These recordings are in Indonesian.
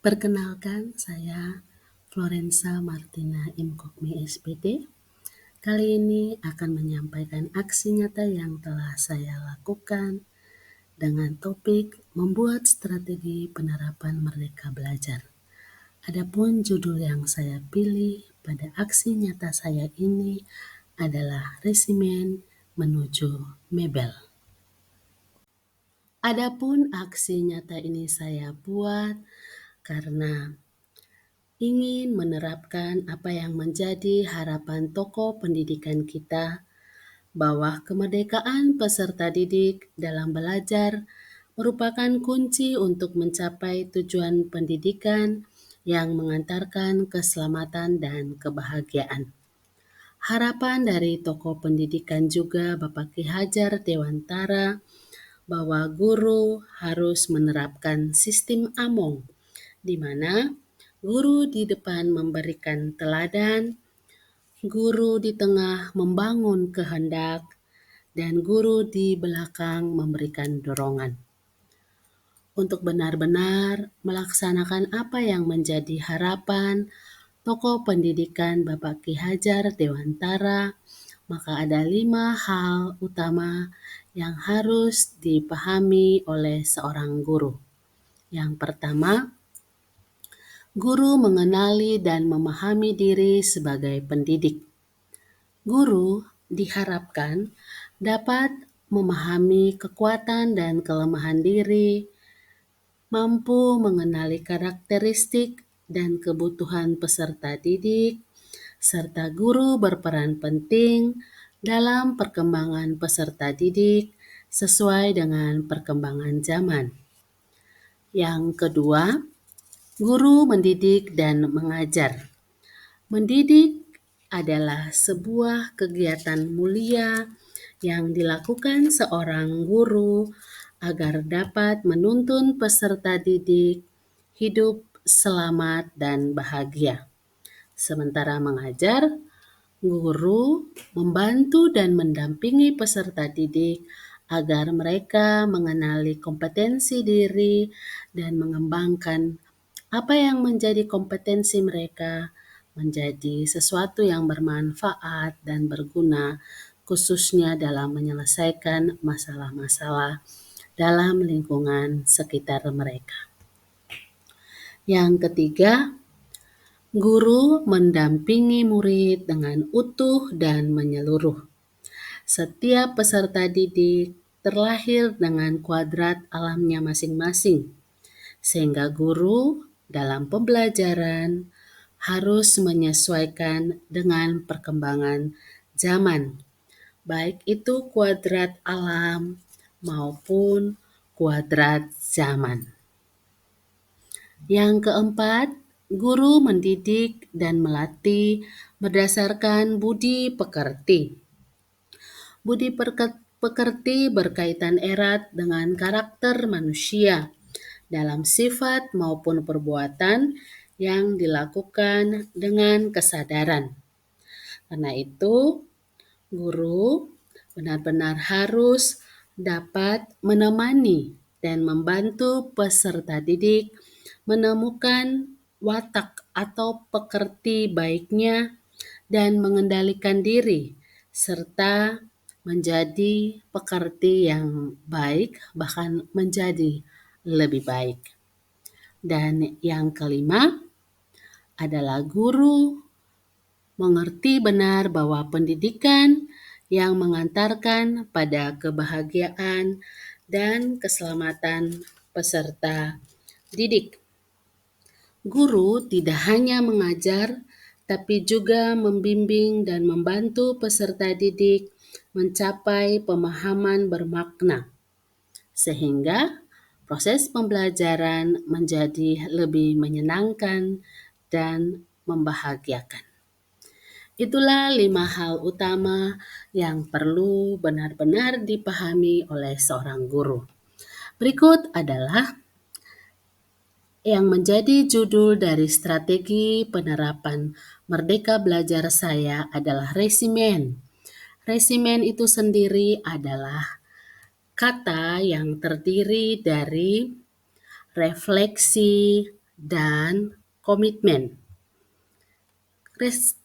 Perkenalkan, saya Florensa Martina Imkokmi SPD. Kali ini akan menyampaikan aksi nyata yang telah saya lakukan dengan topik membuat strategi penerapan Merdeka Belajar. Adapun judul yang saya pilih pada aksi nyata saya ini adalah resimen menuju Mebel. Adapun aksi nyata ini saya buat karena ingin menerapkan apa yang menjadi harapan tokoh pendidikan kita, bahwa kemerdekaan peserta didik dalam belajar merupakan kunci untuk mencapai tujuan pendidikan yang mengantarkan keselamatan dan kebahagiaan. Harapan dari tokoh pendidikan juga Bapak Ki Hajar Dewantara bahwa guru harus menerapkan sistem AMONG, di mana guru di depan memberikan teladan, guru di tengah membangun kehendak, dan guru di belakang memberikan dorongan. Untuk benar-benar melaksanakan apa yang menjadi harapan tokoh pendidikan Bapak Ki Hajar Dewantara, maka ada 5 hal utama yang harus dipahami oleh seorang guru. Yang pertama, guru mengenali dan memahami diri sebagai pendidik. Guru diharapkan dapat memahami kekuatan dan kelemahan diri, mampu mengenali karakteristik dan kebutuhan peserta didik, serta guru berperan penting dalam perkembangan peserta didik sesuai dengan perkembangan zaman. Yang kedua, guru mendidik dan mengajar. Mendidik adalah sebuah kegiatan mulia yang dilakukan seorang guru agar dapat menuntun peserta didik hidup selamat dan bahagia. Sementara mengajar, guru membantu dan mendampingi peserta didik agar mereka mengenali kompetensi diri dan mengembangkan apa yang menjadi kompetensi mereka menjadi sesuatu yang bermanfaat dan berguna, khususnya dalam menyelesaikan masalah-masalah dalam lingkungan sekitar mereka. Yang ketiga, guru mendampingi murid dengan utuh dan menyeluruh. Setiap peserta didik terlahir dengan kuadrat alamnya masing-masing, sehingga guru dalam pembelajaran harus menyesuaikan dengan perkembangan zaman, baik itu kuadrat alam maupun kuadrat zaman. Yang keempat, guru mendidik dan melatih berdasarkan budi pekerti. Budi pekerti berkaitan erat dengan karakter manusia dalam sifat maupun perbuatan yang dilakukan dengan kesadaran. Karena itu, guru benar-benar harus dapat menemani dan membantu peserta didik menemukan watak atau pekerti baiknya dan mengendalikan diri, serta menjadi pekerti yang baik, bahkan menjadi lebih baik. Dan yang kelima adalah guru mengerti benar bahwa pendidikan yang mengantarkan pada kebahagiaan dan keselamatan peserta didik. Guru tidak hanya mengajar, tapi juga membimbing dan membantu peserta didik mencapai pemahaman bermakna, sehingga proses pembelajaran menjadi lebih menyenangkan dan membahagiakan. Itulah 5 hal utama yang perlu benar-benar dipahami oleh seorang guru. Berikut adalah yang menjadi judul dari strategi penerapan Merdeka Belajar saya adalah resimen. Resimen itu sendiri adalah kata yang terdiri dari refleksi, dan komitmen.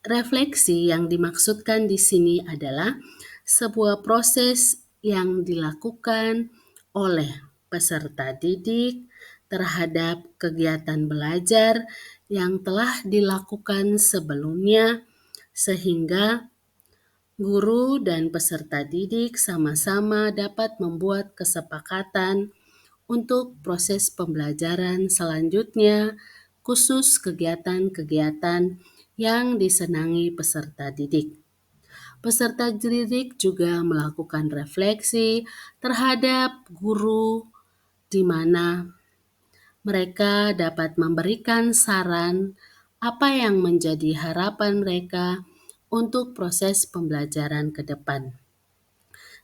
Refleksi yang dimaksudkan di sini adalah sebuah proses yang dilakukan oleh peserta didik terhadap kegiatan belajar yang telah dilakukan sebelumnya, sehingga guru dan peserta didik sama-sama dapat membuat kesepakatan untuk proses pembelajaran selanjutnya, khusus kegiatan-kegiatan yang disenangi peserta didik. Peserta didik juga melakukan refleksi terhadap guru, di mana mereka dapat memberikan saran apa yang menjadi harapan mereka untuk proses pembelajaran ke depan.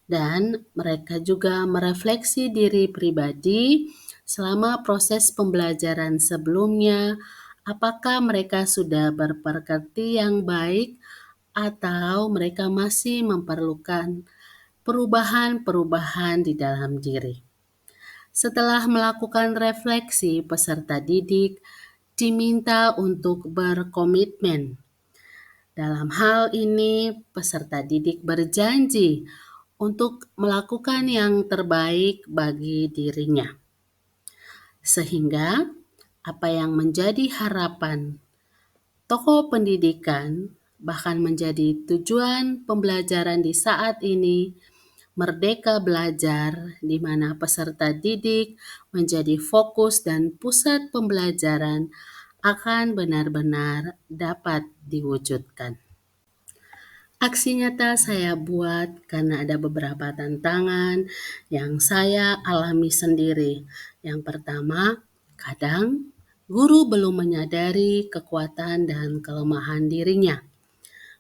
Dan mereka juga merefleksi diri pribadi selama proses pembelajaran sebelumnya, apakah mereka sudah berpekerti yang baik atau mereka masih memerlukan perubahan-perubahan di dalam diri. Setelah melakukan refleksi, peserta didik diminta untuk berkomitmen. Dalam hal ini, peserta didik berjanji untuk melakukan yang terbaik bagi dirinya. Sehingga apa yang menjadi harapan tokoh pendidikan, bahkan menjadi tujuan pembelajaran di saat ini, Merdeka Belajar, di mana peserta didik menjadi fokus dan pusat pembelajaran, akan benar-benar dapat diwujudkan. Aksi nyata saya buat karena ada beberapa tantangan yang saya alami sendiri. Yang pertama, kadang guru belum menyadari kekuatan dan kelemahan dirinya.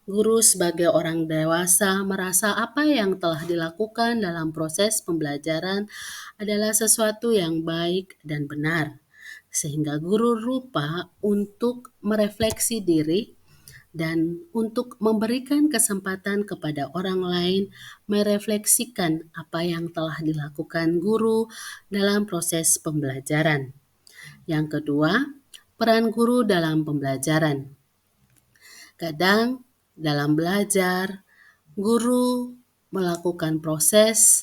Guru sebagai orang dewasa merasa apa yang telah dilakukan dalam proses pembelajaran adalah sesuatu yang baik dan benar, sehingga guru lupa untuk merefleksi diri dan untuk memberikan kesempatan kepada orang lain merefleksikan apa yang telah dilakukan guru dalam proses pembelajaran. Yang kedua, peran guru dalam pembelajaran. Kadang dalam belajar, guru melakukan proses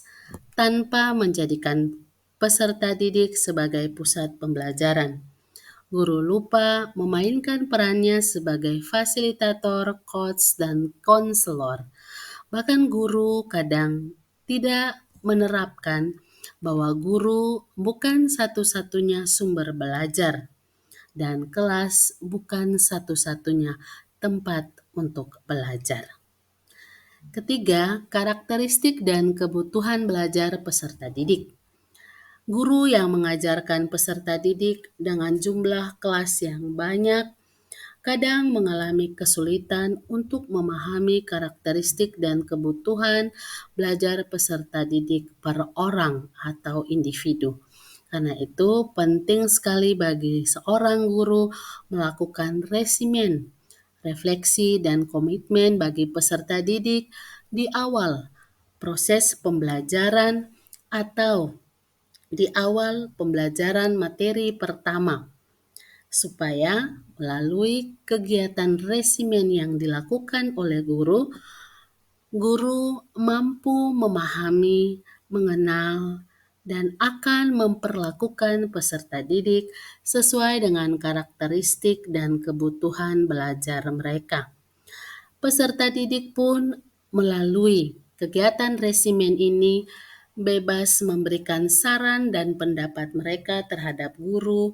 tanpa menjadikan peserta didik sebagai pusat pembelajaran. Guru lupa memainkan perannya sebagai fasilitator, coach, dan konselor. Bahkan guru kadang tidak menerapkan bahwa guru bukan satu-satunya sumber belajar dan kelas bukan satu-satunya tempat untuk belajar. Ketiga, karakteristik dan kebutuhan belajar peserta didik. Guru yang mengajarkan peserta didik dengan jumlah kelas yang banyak kadang mengalami kesulitan untuk memahami karakteristik dan kebutuhan belajar peserta didik per orang atau individu. Karena itu penting sekali bagi seorang guru melakukan resimen, refleksi, dan komitmen bagi peserta didik di awal proses pembelajaran atau di awal pembelajaran materi pertama, supaya melalui kegiatan resimen yang dilakukan oleh guru, guru mampu memahami, mengenal, dan akan memperlakukan peserta didik sesuai dengan karakteristik dan kebutuhan belajar mereka. Peserta didik pun melalui kegiatan resimen ini bebas memberikan saran dan pendapat mereka terhadap guru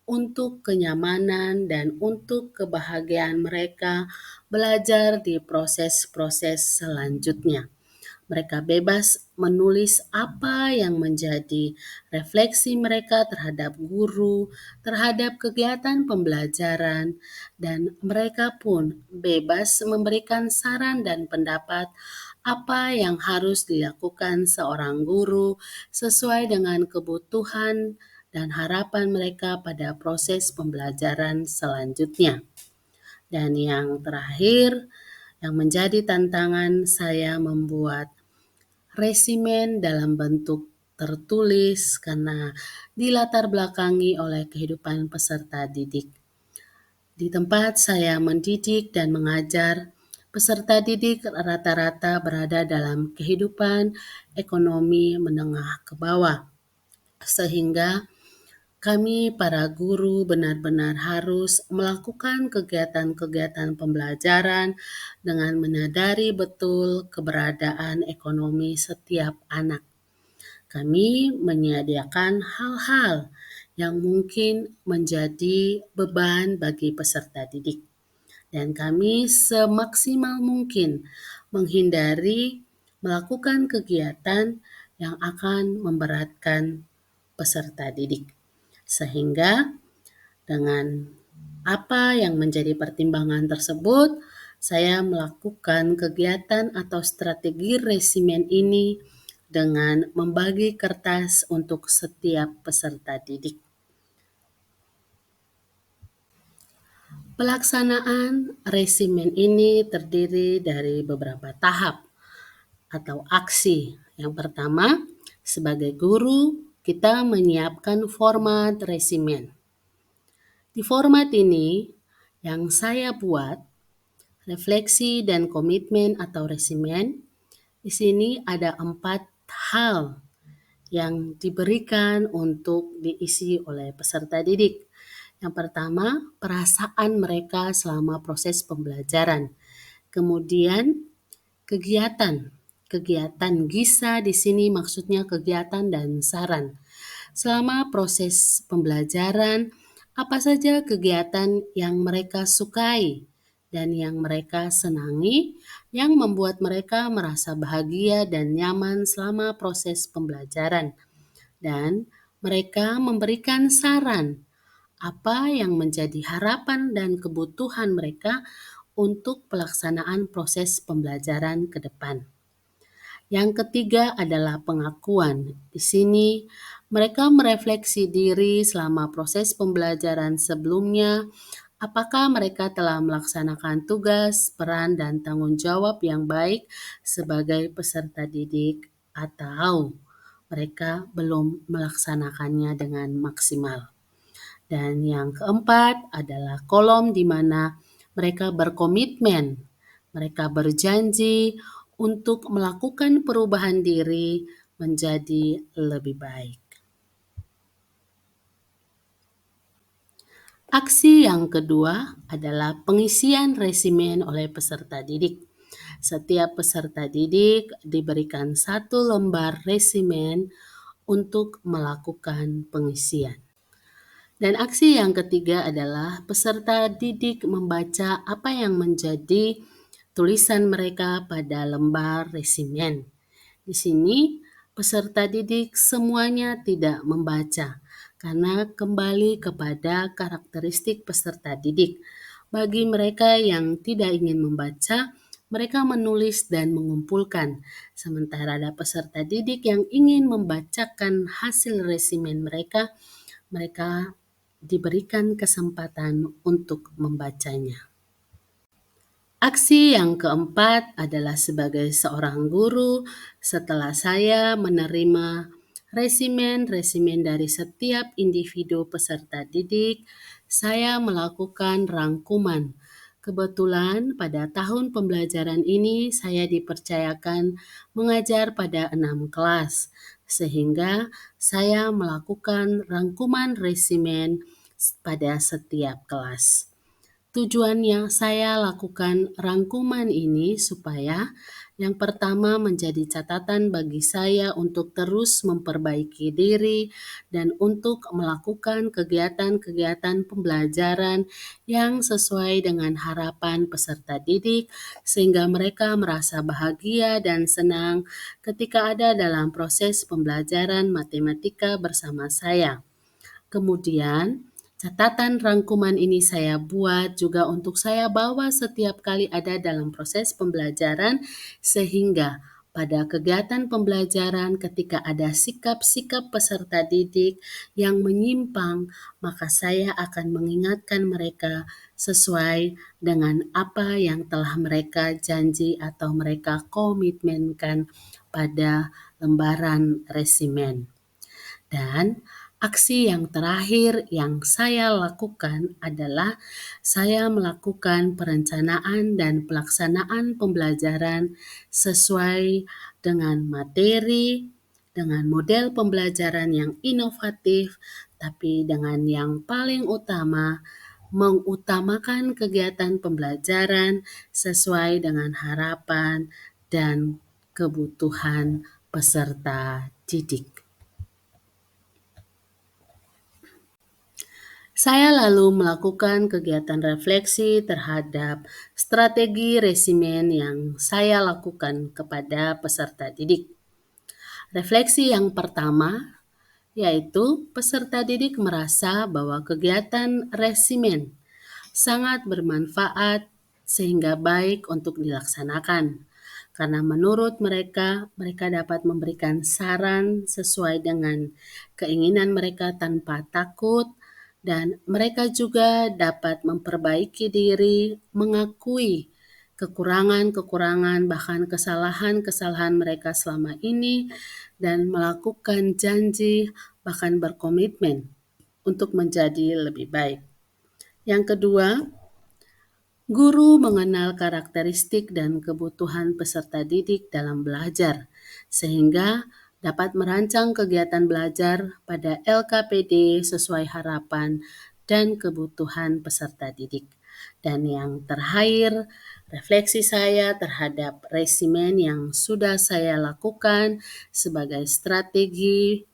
untuk kenyamanan dan untuk kebahagiaan mereka belajar di proses-proses selanjutnya. Mereka bebas menulis apa yang menjadi refleksi mereka terhadap guru, terhadap kegiatan pembelajaran, dan mereka pun bebas memberikan saran dan pendapat apa yang harus dilakukan seorang guru sesuai dengan kebutuhan dan harapan mereka pada proses pembelajaran selanjutnya. Dan yang terakhir, yang menjadi tantangan saya membuat resimen dalam bentuk tertulis karena dilatar belakangi oleh kehidupan peserta didik. Di tempat saya mendidik dan mengajar, peserta didik rata-rata berada dalam kehidupan ekonomi menengah ke bawah, sehingga kami para guru benar-benar harus melakukan kegiatan-kegiatan pembelajaran dengan menyadari betul keberadaan ekonomi setiap anak. Kami menyediakan hal-hal yang mungkin menjadi beban bagi peserta didik, dan kami semaksimal mungkin menghindari melakukan kegiatan yang akan memberatkan peserta didik. Sehingga dengan apa yang menjadi pertimbangan tersebut, saya melakukan kegiatan atau strategi resimen ini dengan membagi kertas untuk setiap peserta didik. Pelaksanaan resimen ini terdiri dari beberapa tahap atau aksi. Yang pertama, sebagai guru, kita menyiapkan format resimen. Di format ini yang saya buat, refleksi dan komitmen atau resimen, di sini ada 4 hal yang diberikan untuk diisi oleh peserta didik. Yang pertama, perasaan mereka selama proses pembelajaran. Kemudian, kegiatan. Kegiatan GISA di sini maksudnya kegiatan dan saran. Selama proses pembelajaran, apa saja kegiatan yang mereka sukai dan yang mereka senangi, yang membuat mereka merasa bahagia dan nyaman selama proses pembelajaran. Dan mereka memberikan saran apa yang menjadi harapan dan kebutuhan mereka untuk pelaksanaan proses pembelajaran ke depan. Yang ketiga adalah pengakuan. Di sini mereka merefleksi diri selama proses pembelajaran sebelumnya, apakah mereka telah melaksanakan tugas, peran, dan tanggung jawab yang baik sebagai peserta didik atau mereka belum melaksanakannya dengan maksimal. Dan yang keempat adalah kolom di mana mereka berkomitmen, mereka berjanji untuk melakukan perubahan diri menjadi lebih baik. Aksi yang kedua adalah pengisian resimen oleh peserta didik. Setiap peserta didik diberikan 1 lembar resimen untuk melakukan pengisian. Dan aksi yang ketiga adalah peserta didik membaca apa yang menjadi tulisan mereka pada lembar resimen. Di sini peserta didik semuanya tidak membaca karena kembali kepada karakteristik peserta didik. Bagi mereka yang tidak ingin membaca, mereka menulis dan mengumpulkan. Sementara ada peserta didik yang ingin membacakan hasil resimen mereka, mereka diberikan kesempatan untuk membacanya. Aksi yang keempat adalah sebagai seorang guru, setelah saya menerima resimen dari setiap individu peserta didik, saya melakukan rangkuman. Kebetulan pada tahun pembelajaran ini saya dipercayakan mengajar pada 6 kelas, sehingga saya melakukan rangkuman resimen pada setiap kelas. Tujuannya saya lakukan rangkuman ini supaya yang pertama menjadi catatan bagi saya untuk terus memperbaiki diri dan untuk melakukan kegiatan-kegiatan pembelajaran yang sesuai dengan harapan peserta didik sehingga mereka merasa bahagia dan senang ketika ada dalam proses pembelajaran matematika bersama saya. Kemudian, catatan rangkuman ini saya buat juga untuk saya bawa setiap kali ada dalam proses pembelajaran, sehingga pada kegiatan pembelajaran ketika ada sikap-sikap peserta didik yang menyimpang, maka saya akan mengingatkan mereka sesuai dengan apa yang telah mereka janji atau mereka komitmenkan pada lembaran resimen. Dan aksi yang terakhir yang saya lakukan adalah saya melakukan perencanaan dan pelaksanaan pembelajaran sesuai dengan materi, dengan model pembelajaran yang inovatif, tapi dengan yang paling utama, mengutamakan kegiatan pembelajaran sesuai dengan harapan dan kebutuhan peserta didik. Saya lalu melakukan kegiatan refleksi terhadap strategi resimen yang saya lakukan kepada peserta didik. Refleksi yang pertama yaitu peserta didik merasa bahwa kegiatan resimen sangat bermanfaat sehingga baik untuk dilaksanakan. Karena menurut mereka, mereka dapat memberikan saran sesuai dengan keinginan mereka tanpa takut, dan mereka juga dapat memperbaiki diri, mengakui kekurangan-kekurangan, bahkan kesalahan-kesalahan mereka selama ini, dan melakukan janji, bahkan berkomitmen untuk menjadi lebih baik. Yang kedua, guru mengenal karakteristik dan kebutuhan peserta didik dalam belajar, sehingga dapat merancang kegiatan belajar pada LKPD sesuai harapan dan kebutuhan peserta didik. Dan yang terakhir, refleksi saya terhadap resimen yang sudah saya lakukan sebagai strategi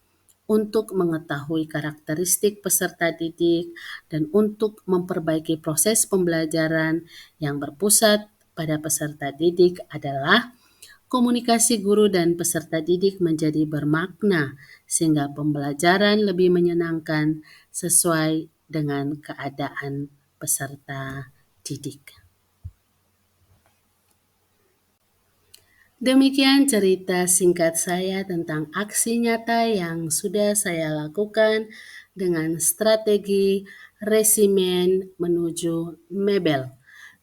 untuk mengetahui karakteristik peserta didik dan untuk memperbaiki proses pembelajaran yang berpusat pada peserta didik adalah komunikasi guru dan peserta didik menjadi bermakna sehingga pembelajaran lebih menyenangkan sesuai dengan keadaan peserta didik. Demikian cerita singkat saya tentang aksi nyata yang sudah saya lakukan dengan strategi resimen menuju Mebel.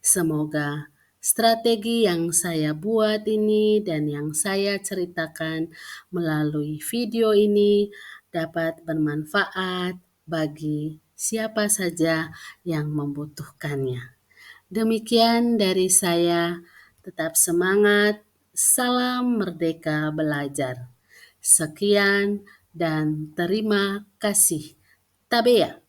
Semoga strategi yang saya buat ini dan yang saya ceritakan melalui video ini dapat bermanfaat bagi siapa saja yang membutuhkannya. Demikian dari saya, tetap semangat, salam merdeka belajar. Sekian dan terima kasih. Tabea.